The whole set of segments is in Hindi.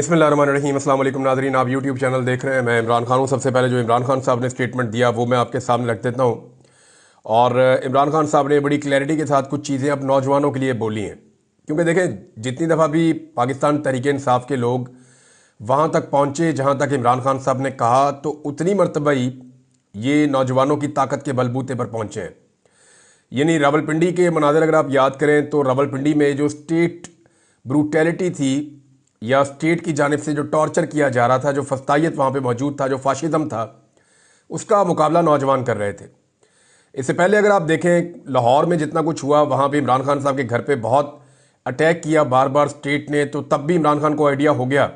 बिस्मिल्लाहिर्रहमानिर्रहीम। अस्सलाम वालेकुम नाज़रीन, आप यूट्यूब चैनल देख रहे हैं। मैं इमरान खान हूँ। सबसे पहले जो इमरान खान साहब ने स्टेटमेंट दिया वो मैं आपके सामने रख देता हूँ। और इमरान खान साहब ने बड़ी क्लैरिटी के साथ कुछ चीज़ें अब नौजवानों के लिए बोली हैं, क्योंकि देखें जितनी दफ़ा भी पाकिस्तान तहरीक इंसाफ के लोग वहाँ तक पहुँचे जहाँ तक इमरान खान साहब ने कहा, तो उतनी मरतबा ही ये नौजवानों की ताकत के बलबूते पर पहुँचे हैं। यानी रावलपिंडी के मनाज़र अगर आप याद करें तो रावलपिंडी में जो स्टेट ब्रूटैलिटी थी या स्टेट की जानिब से जो टॉर्चर किया जा रहा था, जो फस्तायत वहाँ पे मौजूद था, जो फाशिज्म था, उसका मुकाबला नौजवान कर रहे थे। इससे पहले अगर आप देखें लाहौर में जितना कुछ हुआ, वहाँ पे इमरान खान साहब के घर पे बहुत अटैक किया बार बार स्टेट ने, तो तब भी इमरान खान को आइडिया हो गया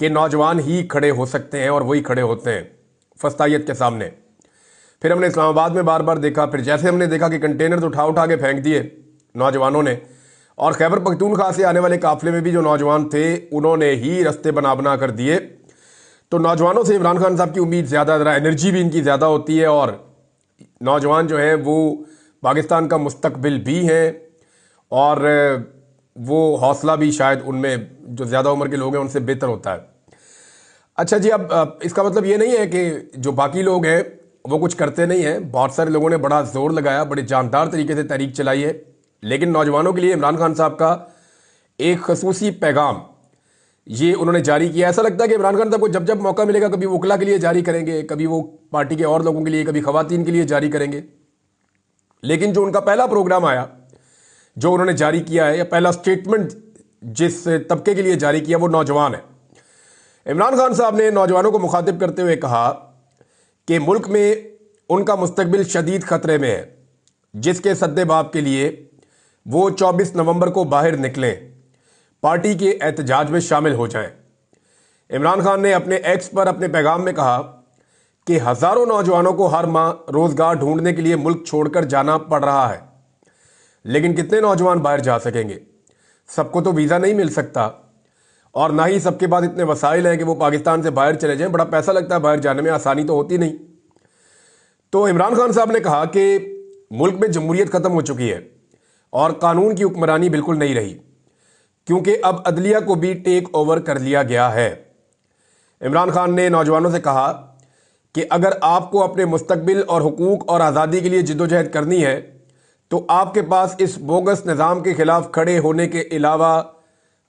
कि नौजवान ही खड़े हो सकते हैं और वही खड़े होते हैं फस्तायत के सामने। फिर हमने इस्लामाबाद में बार बार देखा, फिर जैसे हमने देखा कि कंटेनर उठा उठा के फेंक दिए नौजवानों ने, और खैबर पख्तूनख्वा से आने वाले काफिले में भी जो नौजवान थे उन्होंने ही रास्ते बना बना कर दिए। तो नौजवानों से इमरान खान साहब की उम्मीद ज़्यादा, ज़रा एनर्जी भी इनकी ज़्यादा होती है, और नौजवान जो हैं वो पाकिस्तान का मुस्तकबिल भी हैं, और वो हौसला भी शायद उनमें जो ज़्यादा उम्र के लोग हैं उनसे बेहतर होता है। अच्छा जी, अब इसका मतलब ये नहीं है कि जो बाकी लोग हैं वो कुछ करते नहीं हैं। बहुत सारे लोगों ने बड़ा जोर लगाया, बड़े जानदार तरीके से तहरीक चलाई है, लेकिन नौजवानों के लिए इमरान खान साहब का एक खसूसी पैगाम ये उन्होंने जारी किया। ऐसा लगता है कि इमरान खान साहब को जब जब मौका मिलेगा कभी वकला के लिए जारी करेंगे, कभी वो पार्टी के और लोगों के लिए, कभी खवातीन के लिए जारी करेंगे। लेकिन जो उनका पहला प्रोग्राम आया, जो उन्होंने जारी किया है, या पहला स्टेटमेंट जिस तबके के लिए जारी किया, वो नौजवान है। इमरान खान साहब ने नौजवानों को मुखातिब करते हुए कहा कि मुल्क में उनका मुस्तकबिल शदीद खतरे में है, जिसके सद्देबाब के लिए वो 24 नवंबर को बाहर निकलें, पार्टी के एहतजाज में शामिल हो जाएं। इमरान खान ने अपने एक्स पर अपने पैगाम में कहा कि हज़ारों नौजवानों को हर माह रोज़गार ढूंढने के लिए मुल्क छोड़कर जाना पड़ रहा है, लेकिन कितने नौजवान बाहर जा सकेंगे? सबको तो वीज़ा नहीं मिल सकता, और ना ही सबके पास इतने वसाइल हैं कि वो पाकिस्तान से बाहर चले जाएं। बड़ा पैसा लगता है बाहर जाने में, आसानी तो होती नहीं। तो इमरान खान साहब ने कहा कि मुल्क में जमहूरियत ख़त्म हो चुकी है और कानून की हुक्मरानी बिल्कुल नहीं रही, क्योंकि अब अदलिया को भी टेक ओवर कर लिया गया है। इमरान खान ने नौजवानों से कहा कि अगर आपको अपने मुस्तकबिल और हुकूक और आज़ादी के लिए जिद्दोजहद करनी है तो आपके पास इस बोगस निज़ाम के खिलाफ खड़े होने के अलावा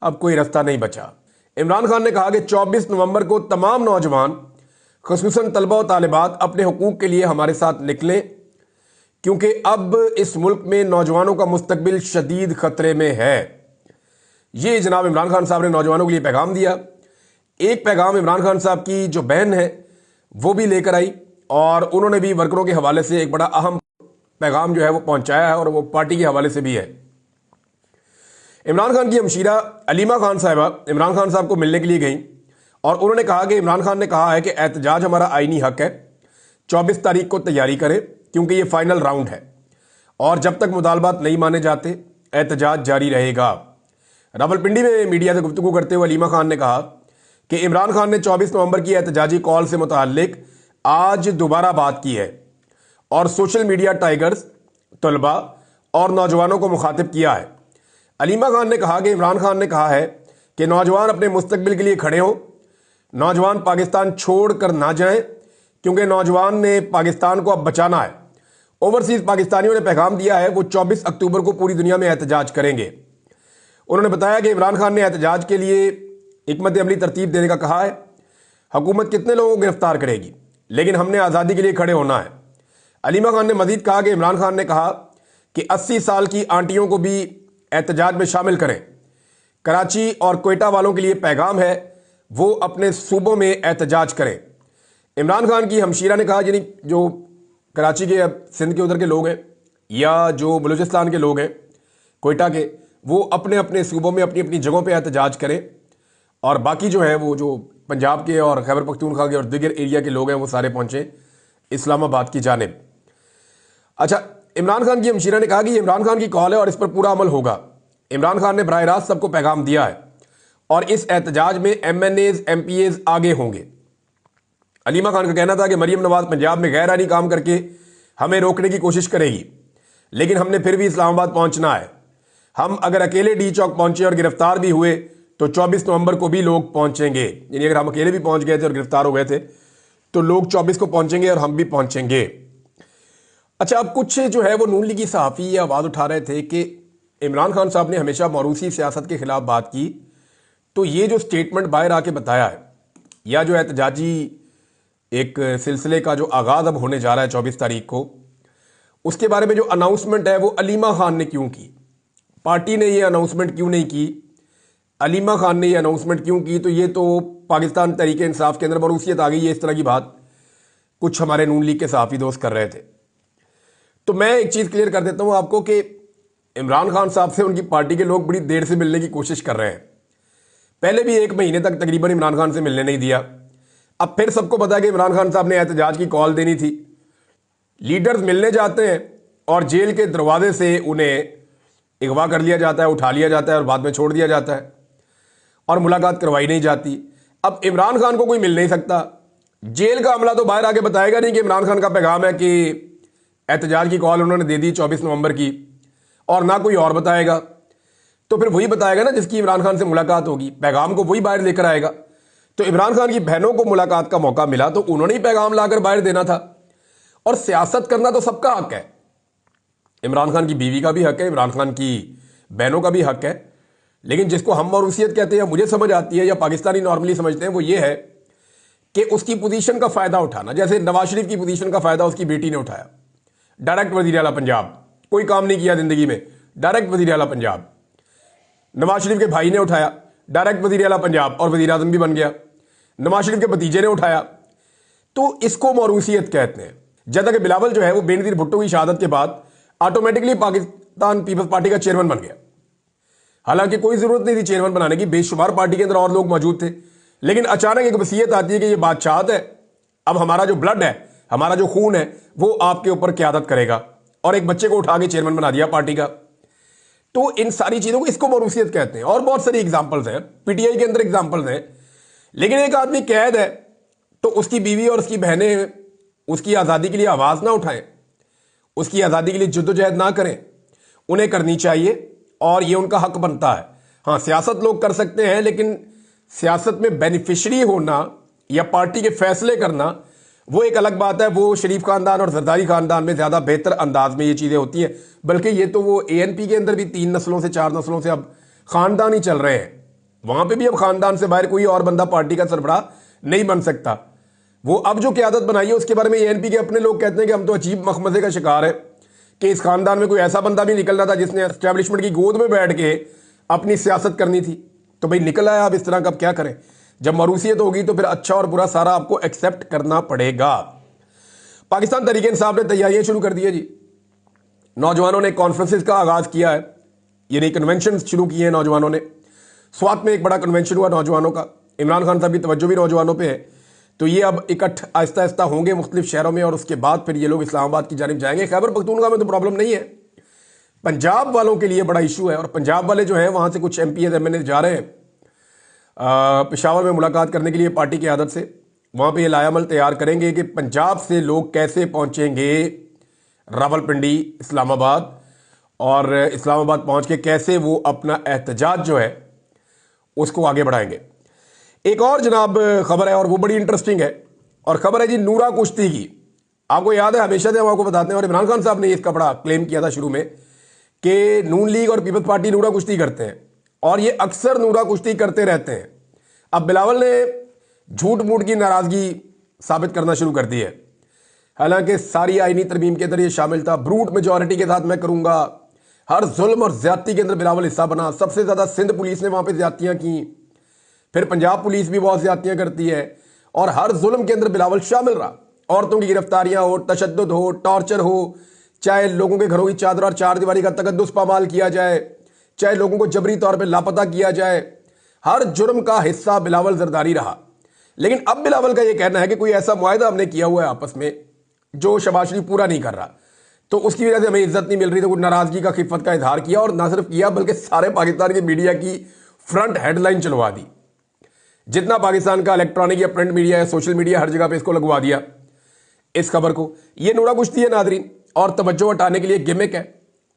अब कोई रास्ता नहीं बचा। इमरान खान ने कहा कि 24 नवंबर को तमाम नौजवान, खुसूसन तलबा और तालिबात, अपने हुकूक के लिए हमारे साथ निकलें, क्योंकि अब इस मुल्क में नौजवानों का मुस्तकबिल शदीद खतरे में है। ये जनाब इमरान खान साहब ने नौजवानों के लिए पैगाम दिया। एक पैगाम इमरान खान साहब की जो बहन है वो भी लेकर आई, और उन्होंने भी वर्करों के हवाले से एक बड़ा अहम पैगाम जो है वो पहुंचाया है, और वो पार्टी के हवाले से भी है। इमरान खान की हमशीरा अलीमा खान साहिबा इमरान खान साहब को मिलने के लिए गई, और उन्होंने कहा कि इमरान खान ने कहा है कि एहतजाज हमारा आईनी हक है, 24 तारीख को तैयारी करें, क्योंकि ये फाइनल राउंड है, और जब तक मुतालबात नहीं माने जाते एहतजाज जारी रहेगा। रावलपिंडी में मीडिया से गुफ्तगू करते हुए अलीमा खान ने कहा कि इमरान खान ने 24 नवंबर की एहतजाजी कॉल से मुताल्लिक आज दोबारा बात की है, और सोशल मीडिया टाइगर्स, तलबा और नौजवानों को मुखातिब किया है। अलीमा खान ने कहा कि इमरान खान ने कहा है कि नौजवान अपने मुस्तकबिल के लिए खड़े हों, नौजवान पाकिस्तान छोड़ कर ना जाएं, क्योंकि नौजवान ने पाकिस्तान को अब बचाना है। ओवरसीज पाकिस्तानियों ने पैगाम दिया है वो 24 अक्टूबर को पूरी दुनिया में एहतजाज करेंगे। उन्होंने बताया कि इमरान खान ने एहतजाज के लिए हिकमत अमली तरतीब देने का कहा है। हुकूमत कितने लोगों को गिरफ्तार करेगी, लेकिन हमने आज़ादी के लिए खड़े होना है। अलीमा खान ने मजीद कहा कि इमरान खान ने कहा कि 80 साल की आंटियों को भी एहतजाज में शामिल करें। कराची और कोयटा वालों के लिए पैगाम है वो अपने सूबों में एहतजाज करें। इमरान खान की हमशीरा ने कहा, यानी जो कराची के, सिंध के उधर के लोग हैं, या जो बलूचिस्तान के लोग हैं, कोयटा के, वो अपने अपने सूबों में अपनी अपनी जगहों पे एहतजाज करें, और बाकी जो है वो जो पंजाब के और खैबर पख्तूनख्वा के और दीगर एरिया के लोग हैं वो सारे पहुँचे इस्लामाबाद की जानिब। अच्छा, इमरान खान की हमशीरा ने कहा कि ये इमरान खान की कॉल है और इस पर पूरा अमल होगा। इमरान खान ने बराह रास्त सबको पैगाम दिया है, और इस एहतजाज में MNAs MPAs आगे होंगे। अलीमा खान का कहना था कि मरीम नवाज पंजाब में गैर आईनी काम करके हमें रोकने की कोशिश करेगी, लेकिन हमने फिर भी इस्लामाबाद पहुंचना है। हम अगर अकेले डी चौक पहुंचे और गिरफ्तार भी हुए तो 24 नवंबर को भी लोग पहुंचेंगे, यानी अगर हम अकेले भी पहुंच गए थे और गिरफ्तार हो गए थे तो लोग 24 को पहुंचेंगे और हम भी पहुंचेंगे। अच्छा, अब कुछ जो है वो नून लीगी सहाफ़ी ये आवाज़ उठा रहे थे कि इमरान खान साहब ने हमेशा मौरूसी सियासत के खिलाफ बात की, तो ये जो स्टेटमेंट बाहर आके बताया है या जो एहतजाजी एक सिलसिले का जो आगाज़ अब होने जा रहा है 24 तारीख को, उसके बारे में जो अनाउंसमेंट है वो अलीमा खान ने क्यों की? पार्टी ने ये अनाउंसमेंट क्यों नहीं की? अलीमा खान ने ये अनाउंसमेंट क्यों की? तो ये तो पाकिस्तान तहरीक इंसाफ के अंदर मरूसियत आ गई है, इस तरह की बात कुछ हमारे नून लीग के सहाफ़ी दोस्त कर रहे थे। तो मैं एक चीज़ क्लियर कर देता हूँ आपको कि इमरान खान साहब से उनकी पार्टी के लोग बड़ी देर से मिलने की कोशिश कर रहे हैं। पहले भी 1 महीने तक तकरीबन इमरान खान से मिलने नहीं दिया। अब फिर सबको पता है कि इमरान खान साहब ने एहतजाज की कॉल देनी थी। लीडर्स मिलने जाते हैं और जेल के दरवाजे से उन्हें अगवा कर लिया जाता है, उठा लिया जाता है और बाद में छोड़ दिया जाता है और मुलाकात करवाई नहीं जाती। अब इमरान खान को कोई मिल नहीं सकता। जेल का अमला तो बाहर आके बताएगा नहीं कि इमरान खान का पैगाम है कि एहतजाज की कॉल उन्होंने दे दी 24 नवंबर की, और ना कोई और बताएगा। तो फिर वही बताएगा ना जिसकी इमरान खान से मुलाकात होगी, पैगाम को वही बाहर लेकर आएगा। तो इमरान खान की बहनों को मुलाकात का मौका मिला तो उन्होंने ही पैगाम लाकर बाहर देना था। और सियासत करना तो सबका हक है, इमरान खान की बीवी का भी हक है, इमरान खान की बहनों का भी हक है। लेकिन जिसको हम मौरूसियत कहते हैं, मुझे समझ आती है या पाकिस्तानी नॉर्मली समझते हैं, वो ये है कि उसकी पोजीशन का फायदा उठाना। जैसे नवाज शरीफ की पोजीशन का फायदा उसकी बेटी ने उठाया, डायरेक्ट वजीर आला पंजाब, कोई काम नहीं किया जिंदगी में, डायरेक्ट वजीर आला पंजाब। नवाज शरीफ के भाई ने उठाया, डायरेक्ट वजीर आला पंजाब और वजीर आजम भी बन गया। नवाज शरीफ के भतीजे ने उठाया, तो इसको मौरूसियत कहते हैं। जब तक बिलावल जो है वो बेनजीर भुट्टो की शहादत के बाद ऑटोमेटिकली पाकिस्तान पीपल्स पार्टी का चेयरमैन बन गया। हालांकि कोई जरूरत नहीं थी चेयरमैन बनाने की, बेशुमार पार्टी के अंदर और लोग मौजूद थे। लेकिन अचानक एक वसीयत आती है कि ये बादशाहत है, अब हमारा जो ब्लड है, हमारा जो खून है, वो आपके ऊपर क़यादत करेगा, और एक बच्चे को उठा के चेयरमैन बना दिया पार्टी का। तो इन सारी चीजों को इसको मौरूसियत कहते हैं। और बहुत सारी एग्जाम्पल्स हैं, पीटीआई के अंदर एग्जाम्पल्स हैं। लेकिन एक आदमी कैद है तो उसकी बीवी और उसकी बहनें उसकी आज़ादी के लिए आवाज़ ना उठाएं, उसकी आज़ादी के लिए जद्दोजहद ना करें, उन्हें करनी चाहिए और ये उनका हक बनता है। हाँ, सियासत लोग कर सकते हैं, लेकिन सियासत में बेनिफिशरी होना या पार्टी के फैसले करना वो एक अलग बात है। वो शरीफ खानदान और जरदारी खानदान में ज़्यादा बेहतर अंदाज में ये चीज़ें होती हैं। बल्कि ये तो वो एएनपी के अंदर भी 3 नस्लों से 4 नस्लों से अब खानदान ही चल रहे हैं, वहाँ पे भी अब खानदान से बाहर कोई और बंदा पार्टी का सरबराह नहीं बन सकता। वो अब जो क़यादत बनाई है उसके बारे में एएनपी के अपने लोग कहते हैं कि हम तो अजीब मखमजे का शिकार है कि इस खानदान में कोई ऐसा बंदा भी निकलना था जिसने एस्टैब्लिशमेंट की गोद में बैठ के अपनी सियासत करनी थी। तो भाई निकल आया, अब इस तरह का अब क्या करें? जब मरूसियत होगी तो फिर अच्छा और बुरा सारा आपको एक्सेप्ट करना पड़ेगा। पाकिस्तान तहरीक इंसाफ ने तैयारियां शुरू कर दी है जी। नौजवानों ने कॉन्फ्रेंसेस का आगाज किया है, यानी कन्वेंशन शुरू किए हैं नौजवानों ने। स्वात में एक बड़ा कन्वेंशन हुआ नौजवानों का, इमरान खान साहब की तवज्जो भी नौजवानों पे है। तो ये अब इकट्ठ आहिस्ता आहिस्ता होंगे मुख्तलिफ शहरों में और उसके बाद फिर ये लोग इस्लामाबाद की जानिब जाएंगे। खैबर पख्तूनख्वा में तो प्रॉब्लम नहीं है, पंजाब वालों के लिए बड़ा इशू है। और पंजाब वाले जो है वहाँ से कुछ MP MNA जा रहे हैं पेशावर में मुलाकात करने के लिए पार्टी की आदत से। वहाँ पे ये लायामल तैयार करेंगे कि पंजाब से लोग कैसे पहुँचेंगे रावलपिंडी, इस्लामाबाद, और इस्लामाबाद पहुँच के कैसे वो अपना एहतजाज जो है उसको आगे बढ़ाएंगे। एक और जनाब खबर है और वो बड़ी इंटरेस्टिंग है, और खबर है जी नूरा कुश्ती की। आपको याद है, हमेशा से हम आपको बताते हैं, और इमरान खान साहब ने इसका बड़ा क्लेम किया था शुरू में कि नून लीग और पीपल्स पार्टी नूरा कुश्ती करते हैं, और ये अक्सर नूरा कुश्ती करते रहते हैं। अब बिलावल ने झूठ मूठ की नाराजगी साबित करना शुरू कर दी है। हालांकि सारी आईनी तरमीम के अंदर ये शामिल था, ब्रूट मेजॉरिटी के साथ मैं करूंगा। हर जुल्म और ज्यादती के अंदर बिलावल हिस्सा बना। सबसे ज्यादा सिंध पुलिस ने वहां पे ज्यादतियां की, फिर पंजाब पुलिस भी बहुत ज्यादतियां करती है, और हर जुल्म के अंदर बिलावल शामिल रहा। औरतों की गिरफ्तारियां हो, तशद्दुद हो, टॉर्चर हो, चाहे लोगों के घरों की चादर और चार दीवारी का तकद्दुस पामाल किया जाए, चाहे लोगों को जबरी तौर पर लापता किया जाए, हर जुर्म का हिस्सा बिलावल जरदारी रहा। लेकिन अब बिलावल का यह कहना है कि कोई ऐसा मुआहदा हमने किया हुआ है आपस में जो शहबाज शरीफ पूरा नहीं कर रहा, तो उसकी वजह से हमें इज्जत नहीं मिल रही। तो कुछ नाराजगी का खिफत का इजहार किया, और ना सिर्फ किया बल्कि सारे पाकिस्तान की मीडिया की फ्रंट हेडलाइन चलवा दी। जितना पाकिस्तान का इलेक्ट्रॉनिक या प्रिंट मीडिया या सोशल मीडिया, हर जगह पे इसको लगवा दिया इस खबर को। ये नूरा कुश्ती है नादरीन, और तवज्जो हटाने के लिए गिमिक है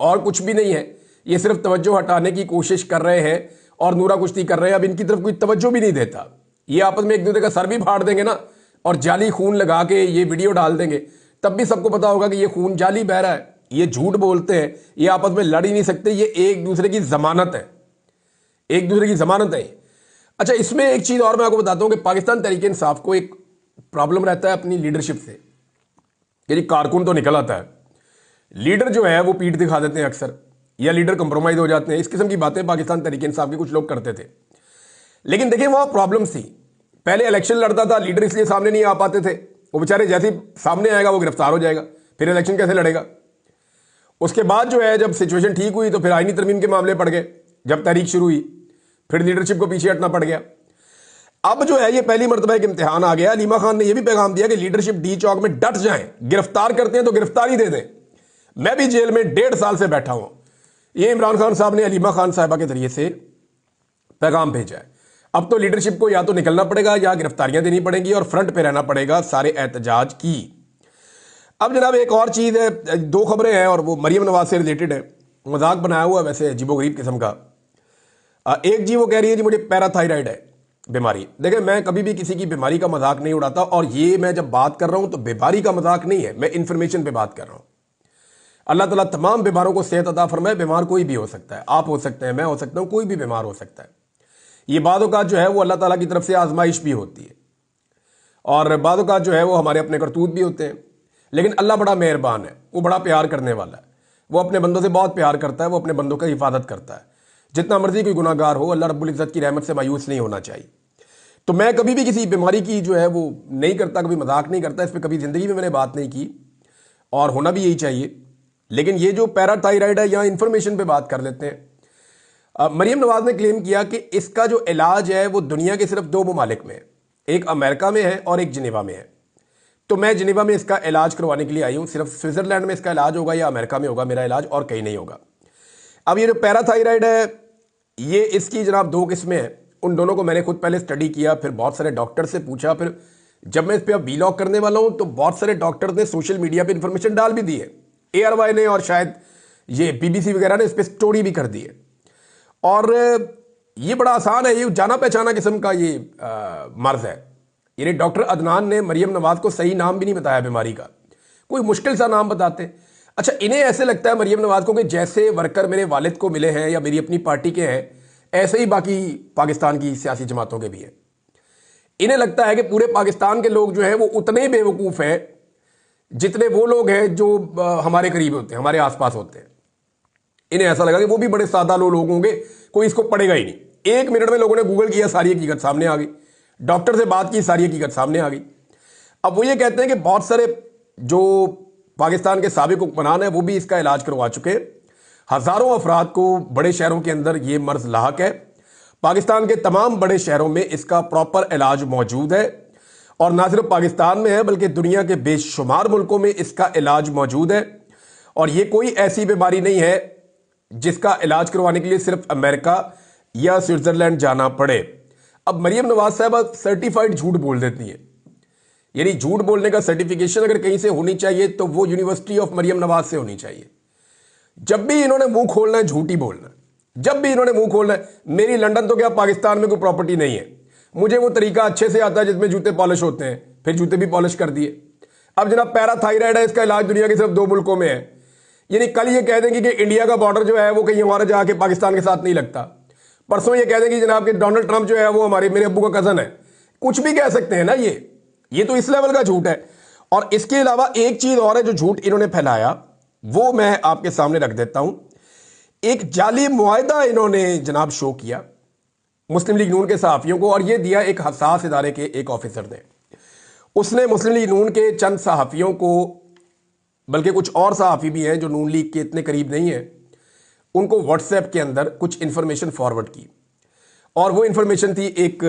और कुछ भी नहीं है। ये सिर्फ तवज्जो हटाने की कोशिश कर रहे हैं और नूरा कुश्ती कर रहे हैं, अब इनकी तरफ कोई तवज्जो भी नहीं देता। ये आपस में एक दूसरे का सर भी फाड़ देंगे ना और जाली खून लगा के ये वीडियो डाल देंगे, तब भी सबको पता होगा कि ये खून जाली बह रहा है, ये झूठ बोलते हैं, ये आपस में लड़ ही नहीं सकते, ये एक दूसरे की जमानत है, एक दूसरे की जमानत है। अच्छा, इसमें एक चीज और मैं आपको बताता हूं कि पाकिस्तान तहरीक इंसाफ को एक प्रॉब्लम रहता है अपनी लीडरशिप से, यानी कारकुन तो निकल आता है, लीडर जो है वो पीठ दिखा देते हैं अक्सर, या लीडर कंप्रोमाइज हो जाते हैं। इस किस्म की बातें पाकिस्तान तहरीक इंसाफ के कुछ लोग करते थे। लेकिन देखिए वहां प्रॉब्लम थी, पहले इलेक्शन लड़ता था लीडर, इसलिए सामने नहीं आ पाते थे, वो बेचारे जैसे ही सामने आएगा वो गिरफ्तार हो जाएगा, फिर इलेक्शन कैसे लड़ेगा। उसके बाद जो है जब सिचुएशन ठीक हुई तो फिर आईनी तरमीम के मामले पड़ गए, जब तहरीक शुरू हुई फिर लीडरशिप को पीछे हटना पड़ गया। अब जो है ये पहली मरतबा एक इम्तिहान आ गया। अलीमा खान ने यह भी पैगाम दिया कि लीडरशिप डी चौक में डट जाएं, गिरफ्तार करते हैं तो गिरफ्तारी दे दें, मैं भी जेल में 1.5 साल से बैठा हूं। ये इमरान खान साहब ने अलीमा खान साहिबा के जरिए से पैगाम भेजा है। अब तो लीडरशिप को या तो निकलना पड़ेगा या गिरफ्तारियां देनी पड़ेंगी और फ्रंट पे रहना पड़ेगा सारे एहतजाज की। अब जनाब एक और चीज है, 2 खबरें हैं और वो मरियम नवाज से रिलेटेड है, मजाक बनाया हुआ वैसे अजीबोगरीब किस्म का। एक जी वो कह रही है जी मुझे पैराथायराइड है बीमारी। देखिए मैं कभी भी किसी की बीमारी का मजाक नहीं उड़ाता, और ये मैं जब बात कर रहा हूं तो बीमारी का मजाक नहीं है, मैं इंफॉर्मेशन पे बात कर रहा हूं। अल्लाह ताला तमाम बीमारों को सेहत अता फरमाए। बीमार कोई भी हो सकता है, आप हो सकते हैं, मैं हो सकता हूं, कोई भी बीमार हो सकता है। ये बाद औक़ात जो है वो अल्लाह ताला की तरफ से आजमाइश भी होती है, और बाद औक़ात जो है वो हमारे अपने करतूत भी होते हैं। लेकिन अल्लाह बड़ा मेहरबान है, वो बड़ा प्यार करने वाला है, वो अपने बंदों से बहुत प्यार करता है, वो अपने बंदों की हिफाजत करता है। जितना मर्जी कोई गुनाहगार हो, अल्लाह रब्बुल इज़्ज़त की रहमत से मायूस नहीं होना चाहिए। तो मैं कभी भी किसी बीमारी की जो है वो नहीं करता, कभी मजाक नहीं करता, इस पर कभी जिंदगी में मैंने बात नहीं की, और होना भी यही चाहिए। लेकिन ये जो पैराथायराइड है, यहाँ इंफॉर्मेशन पे बात कर लेते हैं। मरियम नवाज ने क्लेम किया कि इसका जो इलाज है वो दुनिया के सिर्फ 2 ममालिक में है, एक अमेरिका में है और एक जिनेवा में है। तो मैं जिनेवा में इसका इलाज करवाने के लिए आई हूं, सिर्फ स्विट्जरलैंड में इसका इलाज होगा या अमेरिका में होगा मेरा इलाज, और कहीं नहीं होगा। अब ये जो पैराथायराइड है, ये इसकी जनाब 2 किस्में हैं। उन दोनों को मैंने खुद पहले स्टडी किया, फिर बहुत सारे डॉक्टर से पूछा, फिर जब मैं इस पर अब वीलॉग करने वाला हूं तो बहुत सारे डॉक्टर ने सोशल मीडिया पे इंफॉर्मेशन डाल भी दी है, ARY ने और शायद ये BBC वगैरह ने इस पर स्टोरी भी कर दी है। और ये बड़ा आसान है, ये जाना पहचाना किस्म का ये मर्ज है। यानी डॉक्टर अदनान ने मरियम नवाज को सही नाम भी नहीं बताया बीमारी का, कोई मुश्किल सा नाम बताते। अच्छा, इन्हें ऐसे लगता है मरियम नवाज को कि जैसे वर्कर मेरे वालिद को मिले हैं या मेरी अपनी पार्टी के हैं, ऐसे ही बाकी पाकिस्तान की सियासी जमातों के भी हैं। इन्हें लगता है कि पूरे पाकिस्तान के लोग जो हैं वो उतने ही बेवकूफ़ हैं जितने वो लोग हैं जो हमारे करीब होते हैं, हमारे आसपास होते हैं। इन्हें ऐसा लगा कि वो भी बड़े सादा लोग होंगे, कोई इसको पढ़ेगा ही नहीं। 1 मिनट में लोगों ने गूगल किया, सारी हकीकत सामने आ गई, डॉक्टर से बात की, सारी हकीकत सामने आ गई। अब वो ये कहते हैं कि बहुत सारे जो पाकिस्तान के साबिक हुक्मरान हैं वो भी इसका इलाज करवा चुके। हजारों अफराद को बड़े शहरों के अंदर ये मर्ज लाहक है। पाकिस्तान के तमाम बड़े शहरों में इसका प्रॉपर इलाज मौजूद है, और ना सिर्फ पाकिस्तान में है बल्कि दुनिया के बेशुमार मुल्कों में इसका इलाज मौजूद है। और ये कोई ऐसी बीमारी नहीं है जिसका इलाज करवाने के लिए सिर्फ अमेरिका या स्विट्जरलैंड जाना पड़े। अब मरियम नवाज साहबा सर्टिफाइड झूठ बोल देती है, यानी झूठ बोलने का सर्टिफिकेशन अगर कहीं से होनी चाहिए तो वो यूनिवर्सिटी ऑफ मरियम नवाज से होनी चाहिए। जब भी इन्होंने मुंह खोलना है झूठ ही बोलना है, जब भी इन्होंने मुंह खोलना है। मेरी लंदन तो क्या पाकिस्तान में कोई प्रॉपर्टी नहीं है, मुझे वो तरीका अच्छे से आता है जिसमें जूते पॉलिश होते हैं, फिर जूते भी पॉलिश कर दिए। अब जनाब पैराथायराइड है, इसका इलाज दुनिया के सिर्फ 2 मुल्कों में है। यानी कल ये कह देंगे कि इंडिया का बॉर्डर जो है वो कहीं हमारा जाके पाकिस्तान के साथ नहीं लगता, परसों ये कह देंगे जनाब कि डोनाल्ड ट्रंप जो है वो मेरे अब्बू का कजन है। कुछ भी कह सकते हैं ना, ये तो इस लेवल का झूठ है। और इसके अलावा एक चीज और है जो झूठ इन्होंने फैलाया, वो मैं आपके सामने रख देता हूं। एक जाली मुआहदा इन्होंने जनाब शो किया मुस्लिम लीग नून के सहाफियों को, और यह दिया एक हसास इदारे के एक ऑफिसर ने। उसने मुस्लिम लीग नून के चंद सहाफियों को, बल्कि कुछ और सहाफी भी हैं जो नून लीग के इतने करीब नहीं है, उनको व्हाट्सएप के अंदर कुछ इंफॉर्मेशन फॉरवर्ड की। और वो इंफॉर्मेशन थी एक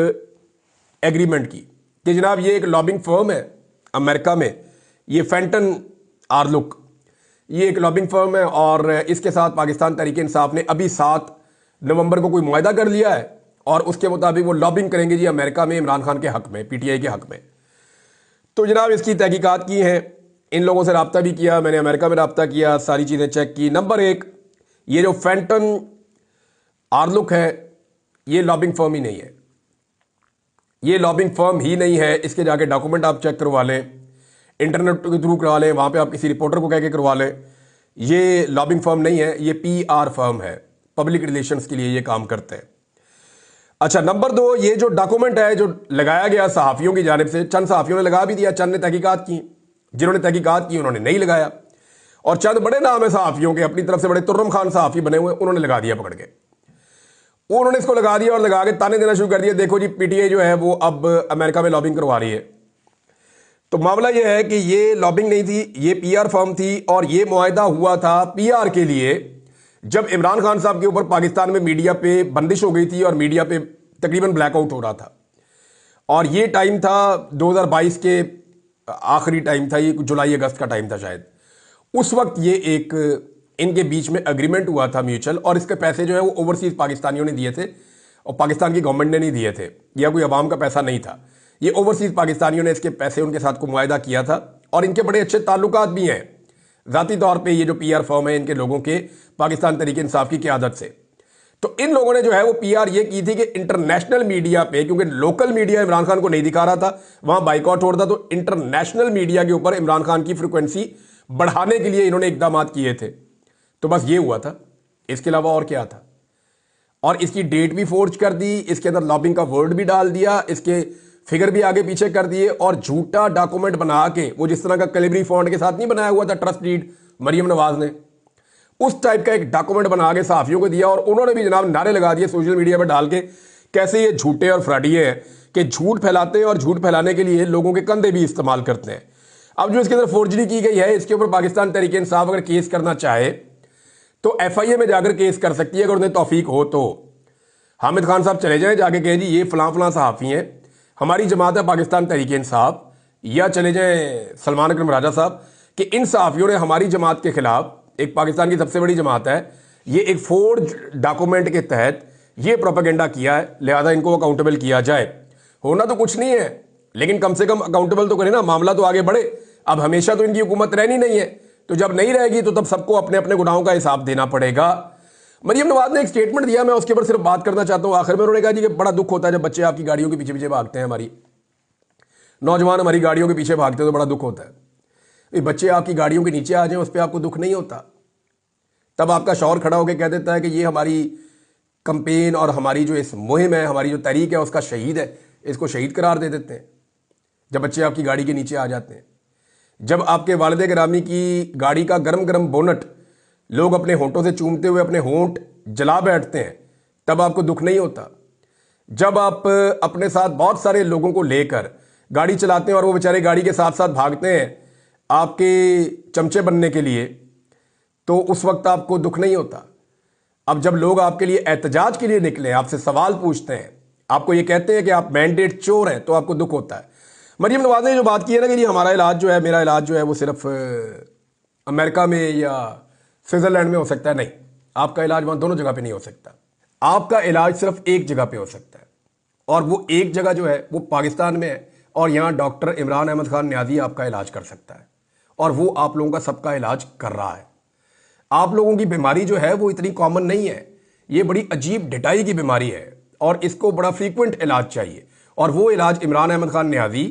एग्रीमेंट की कि जनाब ये एक लॉबिंग फर्म है अमेरिका में, ये फेंटन आर्लुक, ये एक लॉबिंग फर्म है, और इसके साथ पाकिस्तान तहरीक इंसाफ ने अभी 7 नवंबर को कोई मुआहदा कर लिया है, और उसके मुताबिक वो लॉबिंग करेंगे जी अमेरिका में इमरान खान के हक में, PTI के हक में। तो जनाब इसकी तहकीकात की है, इन लोगों से रब्ता भी किया, मैंने अमेरिका में रब्ता किया, सारी चीज़ें चेक की। नंबर 1, ये जो फेंटन आर्लुक है ये लॉबिंग फर्म ही नहीं है, ये लॉबिंग फर्म ही नहीं है। इसके जाके डॉक्यूमेंट आप चेक करवा लें, इंटरनेट के थ्रू करवा लें, वहाँ पे आप किसी रिपोर्टर को कह के करवा लें। ये लॉबिंग फर्म नहीं है, ये पीआर फर्म है, पब्लिक रिलेशंस के लिए ये काम करते हैं। अच्छा, नंबर 2, ये जो डॉक्यूमेंट है जो लगाया गया सहाफ़ियों की जानिब से, चंद सहाफ़ियों ने लगा भी दिया, चंद ने तहकीकात की, जिन्होंने तहकीकात की उन्होंने नहीं लगाया, और चंद बड़े नाम है सहाफ़ियों के अपनी तरफ से, बड़े तुर्रम खान सहाफ़ी बने हुए, उन्होंने लगा दिया पकड़ के, उन्होंने इसको लगा दिया और लगा के ताने देना शुरू कर दिया, देखो जी पीटीआई जो है वो अब अमेरिका में लॉबिंग करवा रही है। तो मामला ये है कि ये लॉबिंग नहीं थी, ये पीआर फर्म थी, और ये मुआहदा हुआ था पीआर के लिए जब इमरान खान साहब के ऊपर पाकिस्तान में मीडिया पे बंदिश हो गई थी और मीडिया पे तकरीबन ब्लैकआउट हो रहा था। और ये टाइम था 2022 के आखिरी टाइम था, ये जुलाई अगस्त का टाइम था शायद। उस वक्त ये एक इनके बीच में एग्रीमेंट हुआ था म्यूचुअल, और इसके पैसे जो है वो ओवरसीज पाकिस्तानियों ने दिए थे और पाकिस्तान की गवर्नमेंट ने नहीं दिए थे, या कोई अवाम का पैसा नहीं था, ये ओवरसीज पाकिस्तानियों ने इसके पैसे उनके साथ को मुआहदा किया था। और इनके बड़े अच्छे ताल्लुकात भी हैं ज़ाती तौर पे, ये जो पीआर फर्म है इनके लोगों के पाकिस्तान तरीके इंसाफ की क़यादत से। तो इन लोगों ने जो है वो पीआर ये की थी कि इंटरनेशनल मीडिया पे, क्योंकि लोकल मीडिया इमरान खान को नहीं दिखा रहा था, वहां बाइकआउट हो रहा था, तो इंटरनेशनल मीडिया के ऊपर इमरान खान की फ्रिक्वेंसी बढ़ाने के लिए इन्होंने इकदाम किए थे। तो बस ये हुआ था, इसके अलावा और क्या था। और इसकी डेट भी फोर्ज कर दी, इसके अंदर लॉबिंग का वर्ड भी डाल दिया, इसके फिगर भी आगे पीछे कर दिए, और झूठा डॉक्यूमेंट बना के, वो जिस तरह का कैलिब्री फॉन्ट के साथ नहीं बनाया हुआ था ट्रस्ट डीड मरियम नवाज ने, उस टाइप का एक डॉक्यूमेंट बना के सहाफियों को दिया। और उन्होंने भी जनाब नारे लगा दिए सोशल मीडिया पर डाल के, कैसे ये झूठे और फ्रॉडिये हैं कि झूठ फैलाते हैं और झूठ फैलाने के लिए लोगों के कंधे भी इस्तेमाल करते हैं। अब जो इसके अंदर फोर्जरी की गई है, इसके ऊपर पाकिस्तान तहरीक इंसाफ अगर केस करना चाहे तो एफआईए में जाकर केस कर सकती है, अगर उन्हें तौफीक हो तो। हामिद खान साहब चले जाएं, जाके कहें जी ये फलां फलां सहाफ़ी हैं, हमारी जमात है पाकिस्तान तहरीक इंसाफ, या चले जाएं सलमान अकरम राजा साहब कि इन सहाफ़ियों ने हमारी जमात के खिलाफ, एक पाकिस्तान की सबसे बड़ी जमात है, ये एक फोर्ज डॉक्यूमेंट के तहत ये प्रोपेगेंडा किया है, लिहाजा इनको अकाउंटेबल किया जाए। होना तो कुछ नहीं है, लेकिन कम से कम अकाउंटेबल तो करें ना, मामला तो आगे बढ़े। अब हमेशा तो इनकी हुकूमत रहनी नहीं है, तो जब नहीं रहेगी तो तब सबको अपने अपने गुनाहों का हिसाब देना पड़ेगा। मरियम नवाज ने एक स्टेटमेंट दिया, मैं उसके ऊपर सिर्फ बात करना चाहता हूँ। आखिर में उन्होंने कहा जी कि बड़ा दुख होता है जब बच्चे आपकी गाड़ियों के पीछे पीछे भागते हैं, हमारी नौजवान हमारी गाड़ियों के पीछे भागते हैं तो बड़ा दुख होता है। ये बच्चे आपकी गाड़ियों के नीचे आ जाएं, उस पर आपको दुख नहीं होता? तब आपका शौहर खड़ा होकर कह देता है कि ये हमारी कंपेन और हमारी जो इस मुहिम है, हमारी जो तहरीक है उसका शहीद है, इसको शहीद करार दे देते हैं जब बच्चे आपकी गाड़ी के नीचे आ जाते हैं। जब आपके वालिद गिरामी की गाड़ी का गरम गरम बोनट लोग अपने होंठों से चूमते हुए अपने होंठ जला बैठते हैं, तब आपको दुख नहीं होता? जब आप अपने साथ बहुत सारे लोगों को लेकर गाड़ी चलाते हैं और वो बेचारे गाड़ी के साथ साथ भागते हैं आपके चमचे बनने के लिए, तो उस वक्त आपको दुख नहीं होता? अब जब लोग आपके लिए एहतजाज के लिए निकले, आपसे सवाल पूछते हैं, आपको ये कहते हैं कि आप मैंडेट चोर हैं, तो आपको दुख होता है। मरियम नवाज ने जो बात की है ना कि जी हमारा इलाज जो है, मेरा इलाज जो है वो सिर्फ अमेरिका में या स्विट्जरलैंड में हो सकता है, नहीं, आपका इलाज वहां दोनों जगह पे नहीं हो सकता। आपका इलाज सिर्फ एक जगह पे हो सकता है, और वो एक जगह जो है वो पाकिस्तान में है, और यहां डॉक्टर इमरान अहमद खान न्याजी आपका इलाज कर सकता है, और वो आप लोगों का सबका इलाज कर रहा है। आप लोगों की बीमारी जो है वो इतनी कॉमन नहीं है, ये बड़ी अजीब डिटाई की बीमारी है, और इसको बड़ा फ्रीक्वेंट इलाज चाहिए, और वो इलाज इमरान अहमद खान न्याजी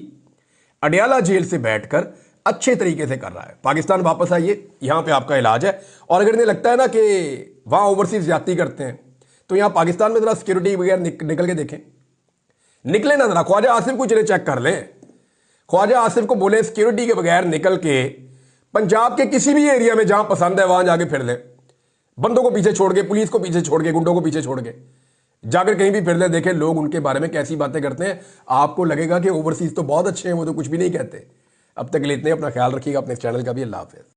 अडयाला जेल से बैठकर अच्छे तरीके से कर रहा है। पाकिस्तान वापस आइए, यहां पे आपका इलाज है। और अगर इन्हें लगता है ना कि वहां ओवरसीज ज्यादती करते हैं, तो यहां पाकिस्तान में जरा सिक्योरिटी वगैरह निकल के देखें, निकले ना जरा, ख्वाजा आसिफ को चले चेक कर लें, ख्वाजा आसिफ को बोले सिक्योरिटी के बगैर निकल के पंजाब के किसी भी एरिया में जहां पसंद है वहां जाके फिर ले, बंदों को पीछे छोड़ के, पुलिस को पीछे छोड़ के, गुंडों को पीछे छोड़ के जाकर कहीं भी फिर ले, देखें लोग उनके बारे में कैसी बातें करते हैं। आपको लगेगा कि ओवरसीज तो बहुत अच्छे हैं, वो तो कुछ भी नहीं कहते। अब तक के लिए इतने, अपना ख्याल रखिएगा, अपने चैनल का भी। अल्लाह हाफिज़।